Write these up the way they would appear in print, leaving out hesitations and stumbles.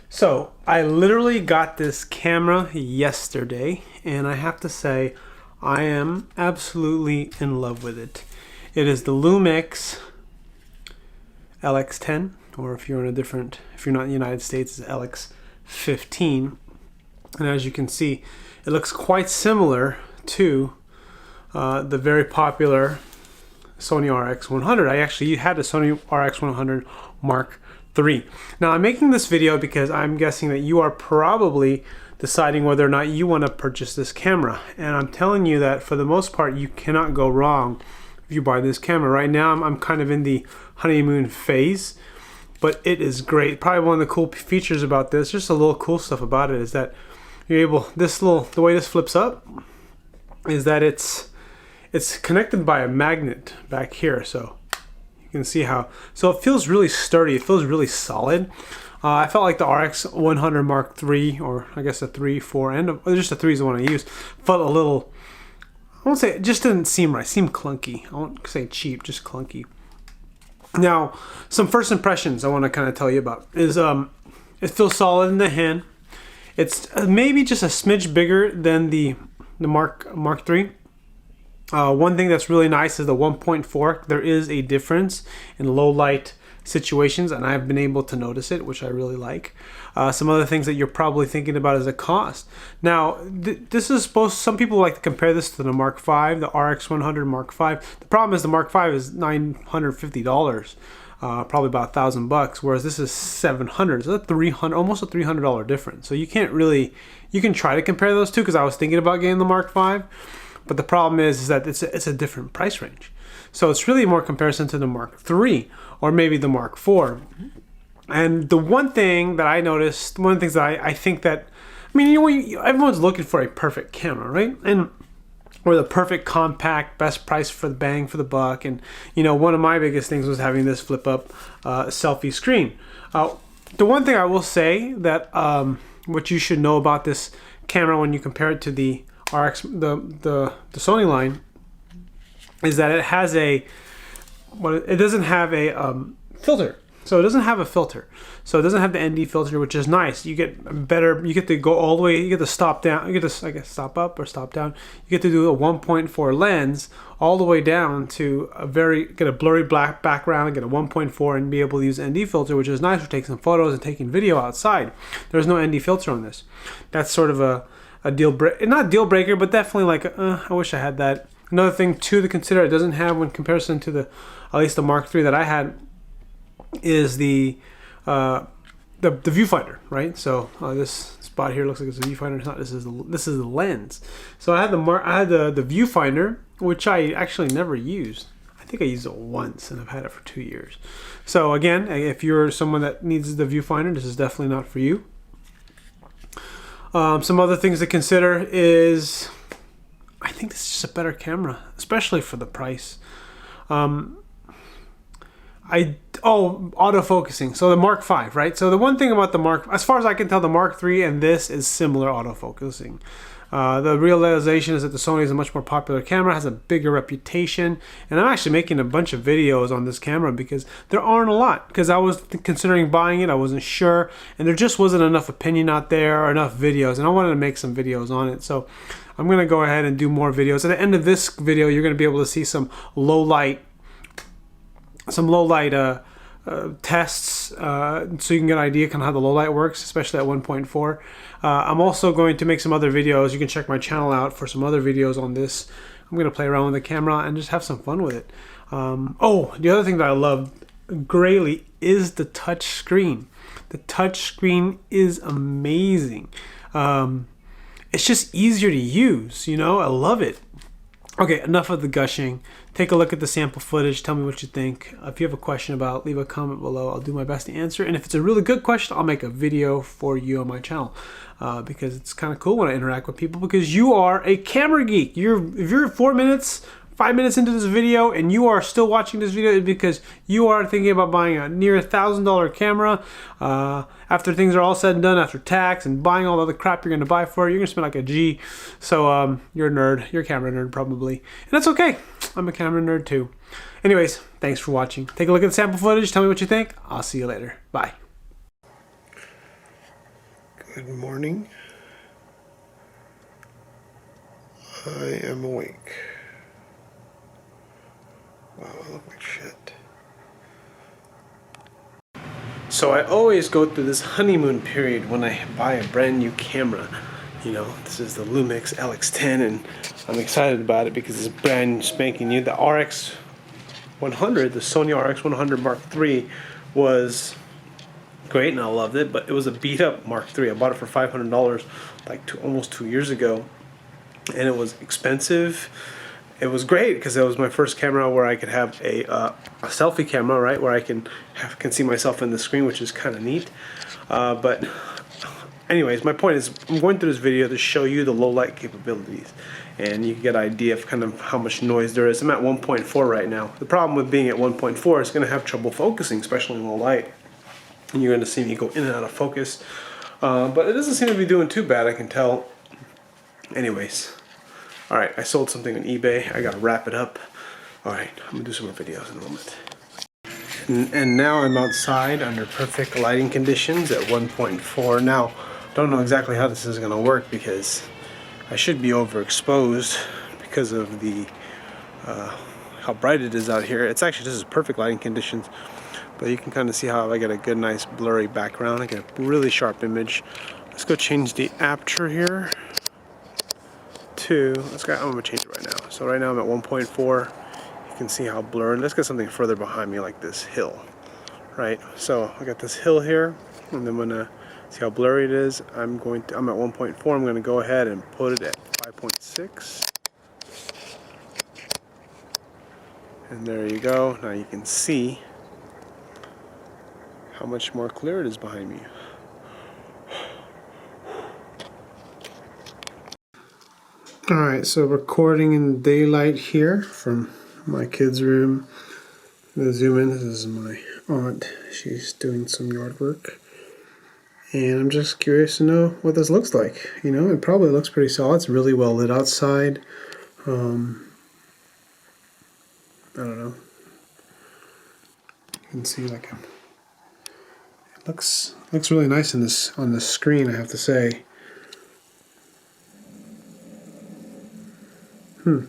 So I literally got this camera yesterday, and I have to say I am absolutely in love with it. It is the Lumix LX10, or if you're not in the United States, it's LX15. And as you can see, it looks quite similar to the very popular Sony RX100. I actually had a Sony RX100 Mark III. Now I'm making this video because I'm guessing that you are probably deciding whether or not you want to purchase this camera. And I'm telling you that for the most part, you cannot go wrong if you buy this camera. Right now, I'm kind of in the honeymoon phase, but it is great. Probably one of the cool features about this, just a little cool stuff about it, is that you're able, the way this flips up is that it's connected by a magnet back here. So you can see how, so it feels really sturdy. It feels really solid. I felt like the RX100 Mark III, or I guess a 3, 4, and just the 3 is the one I used, felt a little, I won't say, it just didn't seem right. It seemed clunky. I won't say cheap, just clunky. Now, some first impressions I want to kind of tell you about is it feels solid in the hand. It's maybe just a smidge bigger than the Mark III. One thing that's really nice is the 1.4. There is a difference in low light situations, and I've been able to notice it, which I really like. Some other things that you're probably thinking about is the cost. Now, this is some people like to compare this to the Mark V, the RX100 Mark V. The problem is the Mark V is $950, probably about $1,000 bucks, whereas this is $700. So that's almost a $300 difference. So you can't really, you can try to compare those two, because I was thinking about getting the Mark V, but the problem is that it's a different price range. So it's really more comparison to the Mark III or maybe the Mark IV. And the one thing that I noticed, one of the things that I think that, I mean, everyone's looking for a perfect camera, right? And or the perfect compact, best price for the bang for the buck. And one of my biggest things was having this flip up selfie screen. The one thing I will say that what you should know about this camera when you compare it to the the Sony line is that it has it doesn't have a filter. So it doesn't have a filter. So it doesn't have the ND filter, which is nice. You get you get to go all the way, you get to stop down, you get to, I guess, stop up or stop down. You get to do a 1.4 lens all the way down to get a blurry black background, get a 1.4, and be able to use ND filter, which is nice for taking some photos and taking video outside. There's no ND filter on this. That's sort of a deal breaker, not deal breaker, but definitely like, I wish I had that. Another thing too to consider, it doesn't have, in comparison to at least the Mark III that I had, is the viewfinder, right? So this spot here looks like it's a viewfinder. It's not. This is the lens. So I had the viewfinder, which I actually never used. I think I used it once, and I've had it for 2 years. So again, if you're someone that needs the viewfinder, this is definitely not for you. Some other things to consider is, I think this is just a better camera, especially for the price. Autofocusing. So the Mark V, right? So the one thing about the as far as I can tell, the Mark III and this is similar autofocusing. The realization is that the Sony is a much more popular camera, has a bigger reputation, and I'm actually making a bunch of videos on this camera because there aren't a lot. Because I was considering buying it, I wasn't sure, and there just wasn't enough opinion out there or enough videos, and I wanted to make some videos on it. So I'm going to go ahead and do more videos. At the end of this video, you're going to be able to see some low light tests, so you can get an idea kind of how the low light works, especially at 1.4. I'm also going to make some other videos. You can check my channel out for some other videos on this. I'm going to play around with the camera and just have some fun with it. The other thing that I love greatly is the touch screen. The touch screen is amazing. It's just easier to use, I love it. Okay, enough of the gushing. Take a look at the sample footage. Tell me what you think. If you have a question about it, leave a comment below. I'll do my best to answer. And if it's a really good question, I'll make a video for you on my channel because it's kind of cool when I interact with people, because you are a camera geek. If you're 5 minutes into this video and you are still watching this video, it's because you are thinking about buying a near $1,000 camera. After things are all said and done, after tax and buying all the other crap you're going to buy for it, you're going to spend like a G. So you're a nerd. You're a camera nerd probably. And that's okay. I'm a camera nerd too. Anyways, thanks for watching. Take a look at the sample footage. Tell me what you think. I'll see you later. Bye. Good morning. I am awake. Wow, I look like shit. So I always go through this honeymoon period when I buy a brand new camera. You know, this is the Lumix LX10 and I'm excited about it because it's brand spanking new. The rx100, the Sony rx100 Mark III was great and I loved it, but it was a beat up Mark III. I bought it for $500 like almost 2 years ago, and it was expensive. It was great because it was my first camera where I could have a selfie camera, right, where I can see myself in the screen, which is kind of neat. But anyways, my point is I'm going through this video to show you the low light capabilities, and you can get an idea of kind of how much noise there is. I'm at 1.4 right now. The problem with being at 1.4 is going to have trouble focusing, especially in low light. And you're going to see me go in and out of focus. But it doesn't seem to be doing too bad, I can tell. Anyways. Alright, I sold something on eBay. I got to wrap it up. Alright, I'm going to do some more videos in a moment. And now I'm outside under perfect lighting conditions at 1.4. Now, don't know exactly how this is going to work because I should be overexposed because of the how bright it is out here. It's actually, this is perfect lighting conditions. But you can kind of see how I get a good, nice, blurry background. I get a really sharp image. Let's go change the aperture here to, I'm going to change it right now. So right now I'm at 1.4. You can see how blurred. Let's get something further behind me like this hill, right? So I got this hill here, and then I'm going to see how blurry it is. I'm at 1.4. I'm going to go ahead and put it at 5.6. And there you go. Now you can see how much more clear it is behind me. Alright, so recording in daylight here from my kids' room. I'm going to zoom in. This is my aunt. She's doing some yard work. And I'm just curious to know what this looks like. You know, it probably looks pretty solid. It's really well lit outside. I don't know. You can see like it looks really nice in this on this screen, I have to say. I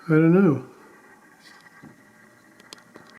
don't know.